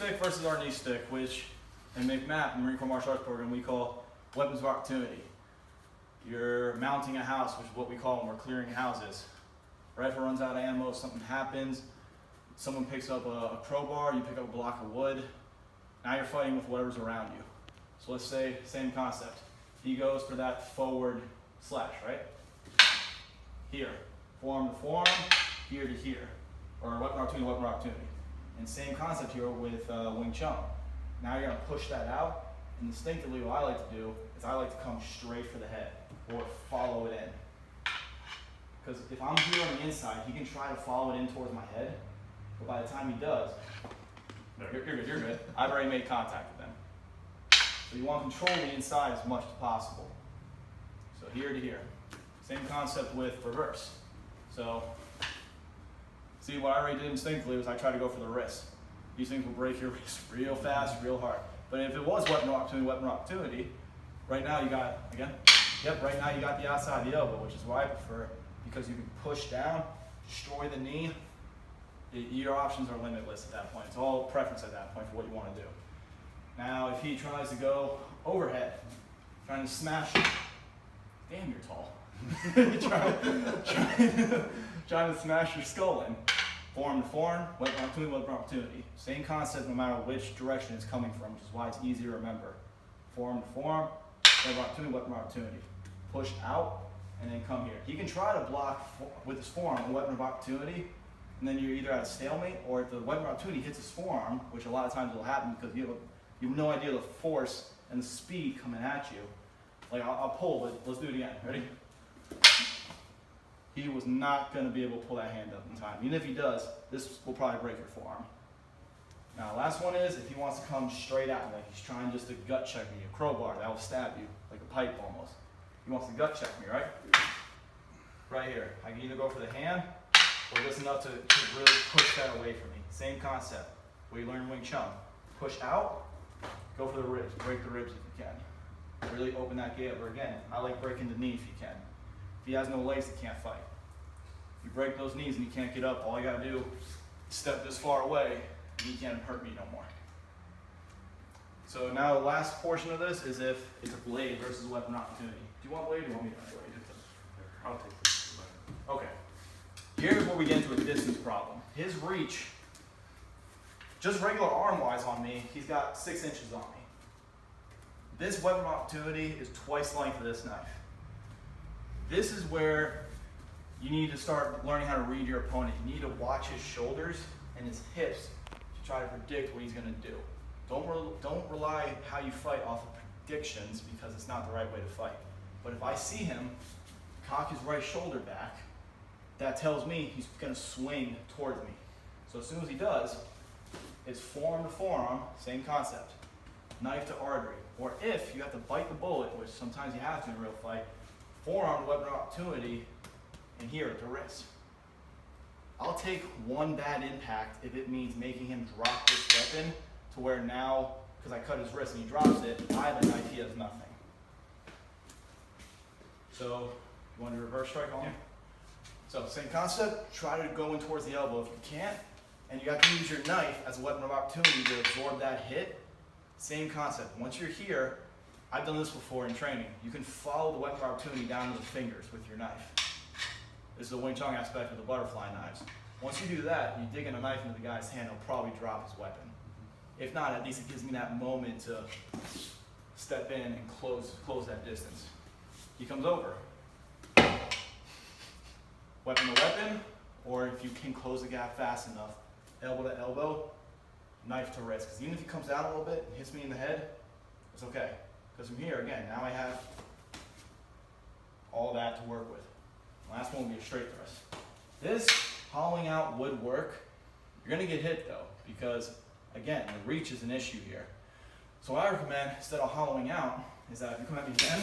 stick versus our knee stick, which in MCMAP, Marine Corps Martial Arts Program, we call weapons of opportunity. You're mounting a house, which is what we call when we're clearing houses. Rifle runs out of ammo, something happens, someone picks up a crowbar, you pick up a block of wood, now you're fighting with whatever's around you. So let's say, same concept. He goes for that forward slash, right? Here, forearm to forearm, here to here. Or weapon opportunity, weapon opportunity. And same concept here with Wing Chun. Now you're gonna push that out, and instinctively what I like to do is I like to come straight for the head, or follow it in. Because if I'm here on the inside, he can try to follow it in towards my head, but by the time he does, you're good, you're good. I've already made contact with them. So you want to control the inside as much as possible. So here to here. Same concept with reverse. So, see what I already did instinctively was I tried to go for the wrist. These things will break your wrist real fast, real hard. But if it was weapon opportunity, right now you got, again, right now you got the outside of the elbow, which is what I prefer, because you can push down, destroy the knee. Your options are limitless at that point. It's all preference at that point for what you want to do. Now, if he tries to go overhead, trying to smash, damn, you're tall. trying to smash your skull in. Forearm to forearm, weapon opportunity. Same concept no matter which direction it's coming from, which is why it's easy to remember. Forearm to forearm, weapon opportunity. Push out, and then come here. He can try to block with his forearm a weapon of opportunity, and then you're either at a stalemate, or if the weapon of opportunity hits his forearm, which a lot of times will happen because you have no idea the force and the speed coming at you. Like, I'll pull, but let's do it again. Ready? He was not going to be able to pull that hand up in time. Even if he does, this will probably break your forearm. Now, last one is if he wants to come straight at me, like he's trying just to gut check me, a crowbar, that will stab you, like a pipe almost. He wants to gut check me, right? Right here. I can either go for the hand, or just enough to really push that away from me. Same concept. We learn Wing Chun. Push out, go for the ribs, break the ribs if you can. Really open that gate up. Or again, I like breaking the knee if you can. If he has no legs, he can't fight. If you break those knees and he can't get up, all you gotta do is step this far away and he can't hurt me no more. So now the last portion of this is if it's a blade versus weapon opportunity. Do you want blade or do you want me to blade? I'll take this. Okay. Here's where we get into a distance problem. His reach, just regular arm-wise on me, he's got 6 inches on me. This weapon opportunity is twice the length of this knife. This is where you need to start learning how to read your opponent. You need to watch his shoulders and his hips to try to predict what he's going to do. Don't rely how you fight off of predictions, because it's not the right way to fight. But if I see him cock his right shoulder back, that tells me he's going to swing towards me. So as soon as he does, it's forearm to forearm, same concept. Knife to artery. Or if you have to bite the bullet, which sometimes you have to in a real fight, forearm to weapon opportunity, and here at the wrist. I'll take one bad impact if it means making him drop this weapon to where now, because I cut his wrist and he drops it, I have a knife, he has nothing. So, you want to reverse strike on him? So, same concept, try to go in towards the elbow if you can't, and you have to use your knife as a weapon of opportunity to absorb that hit. Same concept. Once you're here, I've done this before in training. You can follow the weapon of opportunity down to the fingers with your knife. This is the Wing Chun aspect of the butterfly knives. Once you do that, you dig in a knife into the guy's hand, he'll probably drop his weapon. If not, at least it gives me that moment to step in and close that distance. He comes over. Weapon to weapon, or if you can close the gap fast enough, elbow to elbow, knife to wrist. Because even if he comes down a little bit and hits me in the head, it's okay. Because from here, again, now I have all that to work with. Last one will be a straight thrust. This hollowing out would work. You're going to get hit though, because again, the reach is an issue here. So what I recommend, instead of hollowing out, is that if you come at me again,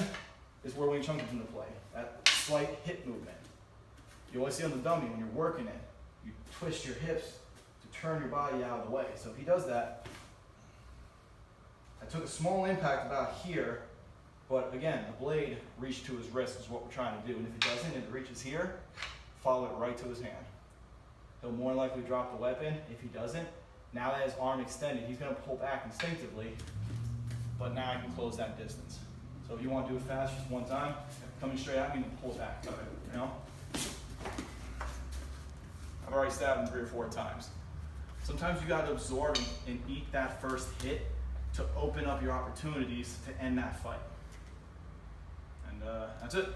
is where Wing Chun comes into play. That slight hip movement. You always see on the dummy when you're working it, you twist your hips to turn your body out of the way. So if he does that, I took a small impact about here, but again, the blade reached to his wrist is what we're trying to do. And if it doesn't, and it reaches here, follow it right to his hand. He'll more likely drop the weapon. If he doesn't, Now that his arm extended, he's gonna pull back instinctively, but now I can close that distance. So if you want to do it fast, just one time, coming straight at me and pull it back, you know? I've already stabbed him 3 or 4 times. Sometimes you gotta absorb and eat that first hit to open up your opportunities to end that fight. And that's it.